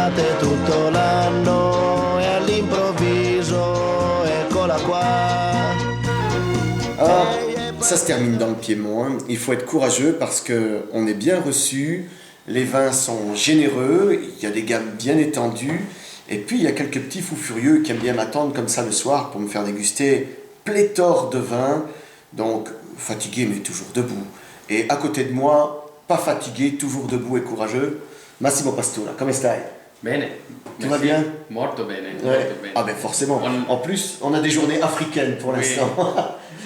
estate tutto l'anno e all'improvviso eccola qua. Ah, ça se termine dans le Piémont, hein. Il faut être courageux parce qu'on est bien reçu, les vins sont généreux, il y a des gammes bien étendues, et puis il y a quelques petits fous furieux qui aiment bien m'attendre comme ça le soir pour me faire déguster pléthore de vins, donc fatigué mais toujours debout. Et à côté de moi, pas fatigué, toujours debout et courageux, Massimo Pastura, come stai? Bene. Tout va bien? Molto bene, Ouais. molto bene. Ah ben forcément. On- En plus, on a des journées africaines pour Oui. l'instant.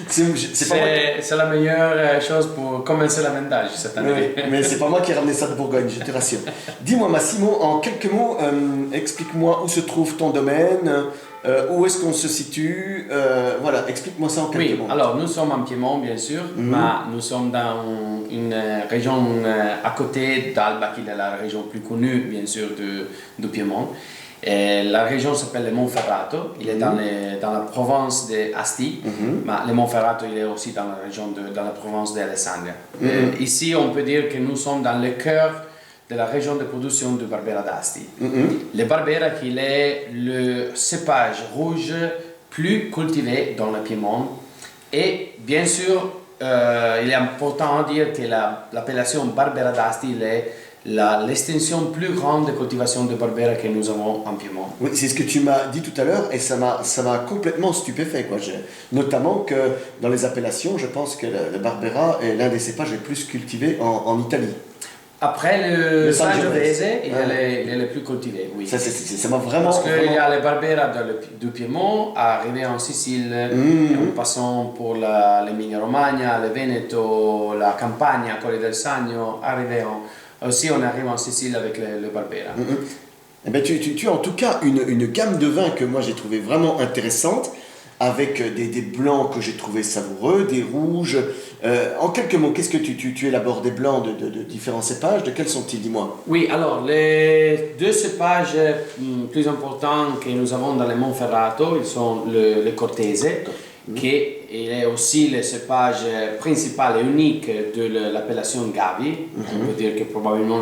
c'est pas moi. C'est la meilleure chose pour commencer la vendage cette année. Ouais, mais c'est pas moi qui ai ramené ça de Bourgogne, je te rassure. Dis-moi Massimo, en quelques mots, explique-moi où se trouve ton domaine, où est-ce qu'on se situe, voilà, explique-moi ça en quelques Oui, mots. alors nous sommes en Piémont bien sûr, mais nous sommes dans une région à côté d'Alba, qui est la région plus connue bien sûr du Piémont. Et la région s'appelle le Monferrato, il est dans la province d'Asti, mais le Monferrato il est aussi dans la région dans la province d'Alessandria. Ici on peut dire que nous sommes dans le cœur de la région de production de Barbera d'Asti. Le Barbera qui est le cépage rouge plus cultivé dans le Piémont. Et bien sûr, il est important de dire que l'appellation Barbera d'Asti est l'extension plus grande de cultivation de Barbera que nous avons en Piémont. Oui, c'est ce que tu m'as dit tout à l'heure et ça m'a complètement stupéfait, quoi. Notamment que dans les appellations, je pense que le Barbera est l'un des cépages les plus cultivés en Italie. Après le Sangiovese, il Ouais. est le plus cultivé, oui. Ça m'a vraiment... Parce qu'il y vraiment- a le Barbera du Piémont, arrivé en Sicile, et en passant pour l'Emilia-Romagna, le Veneto, la Campania, Colle del Sagno, aussi on arrive en Sicile avec le Barbera. Eh ben, tu as en tout cas une gamme de vins que moi j'ai trouvé vraiment intéressante, avec des blancs que j'ai trouvé savoureux, des rouges. En quelques mots, qu'est-ce que tu élabores des blancs de différents cépages? De quels sont-ils, dis-moi? Oui, alors les deux cépages plus importants que nous avons dans le Monferrato, ils sont le Cortese, qui est aussi le cépage principal et unique de l'appellation Gavi. On peut dire que probablement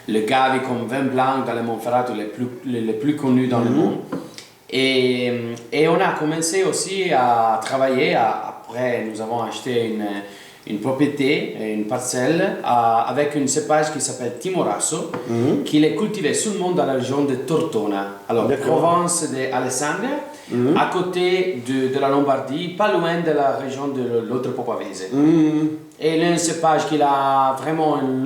le Gavi comme vin blanc dans le Monferrato est le plus connu dans le monde. Et on a commencé aussi à travailler, après nous avons acheté une propriété, une parcelle, avec un cépage qui s'appelle Timorasso, qui est cultivé seulement dans la région de Tortona, alors province d'Alessandria, à côté de la Lombardie, pas loin de la région de l'autre Popavese. Et il est un cépage qui a vraiment une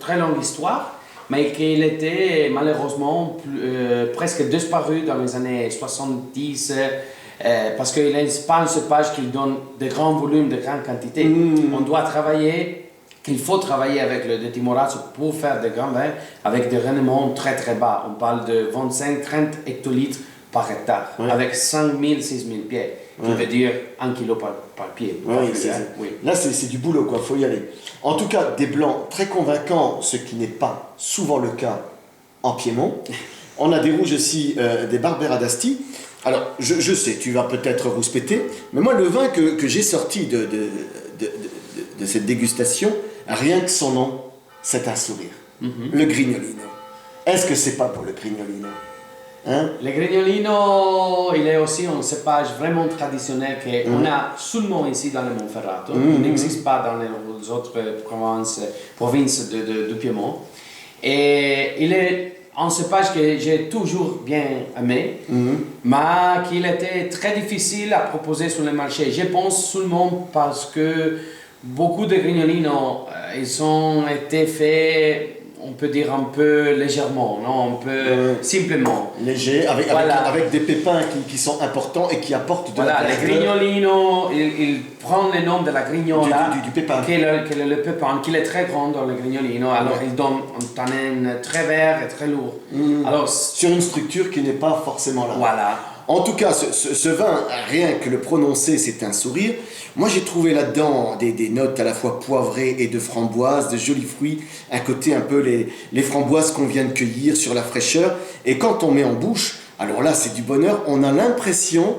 très longue histoire, mais qu'il était malheureusement presque disparu dans les années 70 parce qu'il n'est pas un cépage qui donne de grands volumes, de grandes quantités. On doit travailler, il faut travailler avec le Timorasso pour faire des grands vins avec des rendements très très bas. On parle de 25-30 hectolitres par hectare, avec 5 000, 6 000 pieds, qui veut dire 1 kilo par pied. Oui, Oui. là c'est du boulot, quoi, faut y aller. En tout cas, des blancs très convaincants, ce qui n'est pas souvent le cas en Piémont. On a des rouges aussi, des Barbera d'Asti. Alors, je sais, tu vas peut-être rouspéter, mais moi, le vin que j'ai sorti de cette dégustation, rien que son nom, c'est un sourire. Le Grignolino. Est-ce que c'est pas pour le Grignolino? Hein? Le Grignolino, il est aussi un cépage vraiment traditionnel qu'on a seulement ici dans le Monferrato. Il n'existe pas dans les autres provinces du Piémont. Et il est un cépage que j'ai toujours bien aimé, mais qu'il était très difficile à proposer sur le marché. Je pense seulement parce que beaucoup de Grignolino, ils ont été faits, on peut dire un peu légèrement, non, un peu simplement. Léger, Voilà. avec des pépins qui sont importants et qui apportent de Voilà, la le verdeur. Grignolino, il prend le nom de la grignola, Du pépin. qui est le pépin, qui est très grand dans le Grignolino, alors il donne un tanin très vert et très lourd. Alors, Sur une structure qui n'est pas forcément là. voilà. En tout cas, ce vin, rien que le prononcer, c'est un sourire. Moi, j'ai trouvé là-dedans des notes à la fois poivrées et de framboises, de jolis fruits, un côté un peu les framboises qu'on vient de cueillir sur la fraîcheur. Et quand on met en bouche, alors là, c'est du bonheur, on a l'impression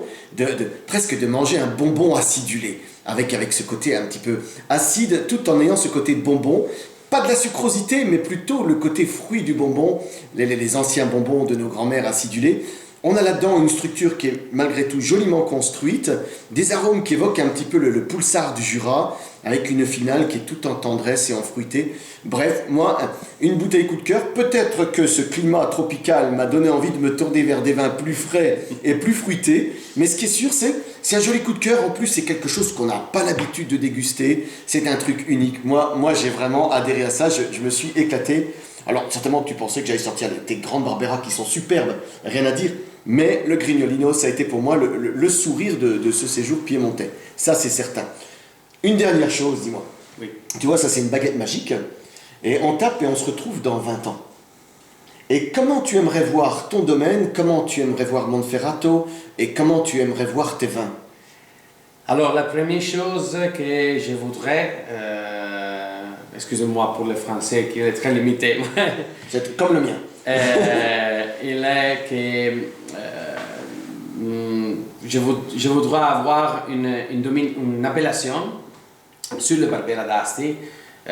presque de manger un bonbon acidulé, avec ce côté un petit peu acide, tout en ayant ce côté de bonbon. pas de la sucrosité, mais plutôt le côté fruit du bonbon, les anciens bonbons de nos grands-mères acidulées. On a là-dedans une structure qui est malgré tout joliment construite, des arômes qui évoquent un petit peu le pulsar du Jura, avec une finale qui est tout en tendresse et en fruité. Bref, moi, une bouteille coup de cœur. Peut-être que ce climat tropical m'a donné envie de me tourner vers des vins plus frais et plus fruités. Mais ce qui est sûr, c'est un joli coup de cœur. En plus, c'est quelque chose qu'on n'a pas l'habitude de déguster. C'est un truc unique. Moi j'ai vraiment adhéré à ça. Je me suis éclaté. Alors, certainement que tu pensais que j'allais sortir des grandes Barbera qui sont superbes, rien à dire. Mais le Grignolino, ça a été pour moi le sourire de ce séjour piémontais. Ça, c'est certain. Une dernière chose, dis-moi. Oui. Tu vois, ça, c'est une baguette magique. Et on tape et on se retrouve dans 20 ans. Et comment tu aimerais voir ton domaine, comment tu aimerais voir Monferrato, et comment tu aimerais voir tes vins? Alors, la première chose que je voudrais, excusez-moi pour le français qui est très limité, C'est comme le mien. il est que je voudrais avoir une appellation sur le Barbera d'Asti,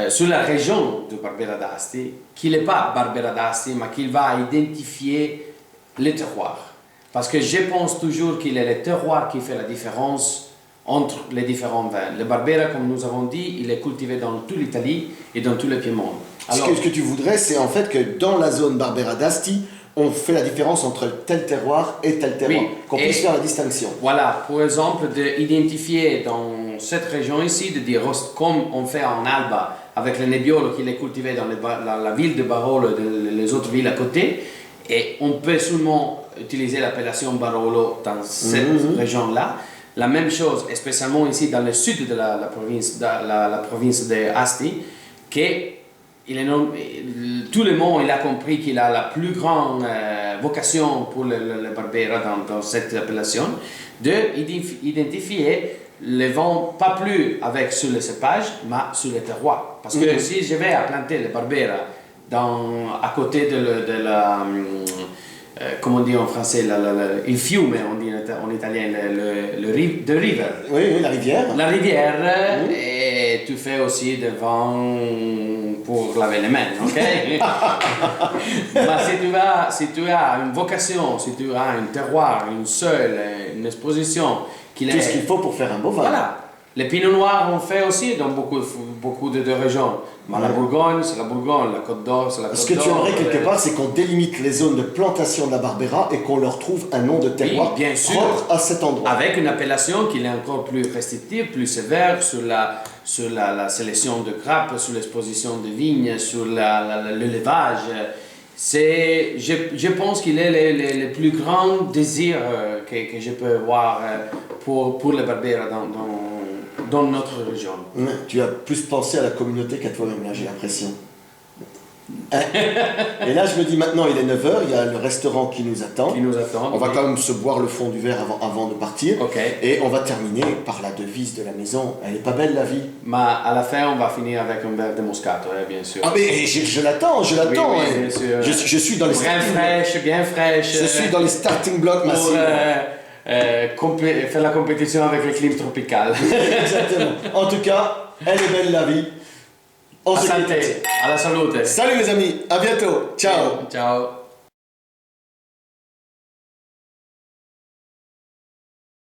sur la région du Barbera d'Asti, qui n'est pas Barbera d'Asti, mais qui va identifier le terroir. Parce que je pense toujours qu'il est le terroir qui fait la différence entre les différents vins. Le Barbera, comme nous avons dit, il est cultivé dans toute l'Italie et dans tout le Piémont. Alors, Ce que tu voudrais, c'est en fait que dans la zone Barbera d'Asti, on fait la différence entre tel terroir et tel terroir, oui, qu'on puisse faire la distinction. Voilà, par exemple, d'identifier dans cette région ici, de dire comme on fait en Alba avec le Nebbiolo qui est cultivé dans la ville de Barolo et les autres villes à côté, et on peut seulement utiliser l'appellation Barolo dans cette région-là. La même chose, spécialement ici dans le sud de la province de Asti, que tout le monde il a compris qu'il a la plus grande vocation pour le Barbera dans cette appellation, d'identifier les vins pas plus avec sur le cépage, mais sur le terroir. Parce que si je vais planter le Barbera à côté de la... comment on dit en français, il fiume, on dit en italien, the river. Oui, la rivière. La rivière, et tu fais aussi des vins pour laver les mains, ok? Mais si tu as une vocation, si tu as un terroir, une seule, une exposition, Tout ce qu'il faut pour faire un beau vin. Voilà. Les Pinot Noirs, on fait aussi dans beaucoup de régions. Mais la Bourgogne, c'est la Bourgogne, la Côte d'Or, c'est la Côte d'Or. Ce que tu aimerais quelque part, c'est qu'on délimite les zones de plantation de la Barbera et qu'on leur trouve un nom de terroir bien sûr, propre à cet endroit. avec une appellation qui est encore plus restrictive, plus sévère sur la sélection de grappes, sur l'exposition de vignes, sur l'élevage. Je pense qu'il est le plus grand désir que je peux avoir pour le Barbera dans notre région. Ouais, tu as plus pensé à la communauté qu'à toi-même, là, j'ai l'impression. Et là, je me dis, maintenant, il est 9h, il y a le restaurant qui nous attend. On va quand même se boire le fond du verre avant de partir. Okay. Et on va terminer par la devise de la maison. Elle est pas belle, la vie? Mais à la fin, on va finir avec un verre de Moscato, bien sûr. Ah, mais je l'attends. Oui, bien sûr. Je suis dans les Bien fraîche. Je suis dans les starting blocks, Massimo. Faire la compétition avec le climat tropical. Exactement. En tout cas, elle est belle, la vie. On se quitte. À la salute. Salut les amis, à bientôt. Ciao. Ciao.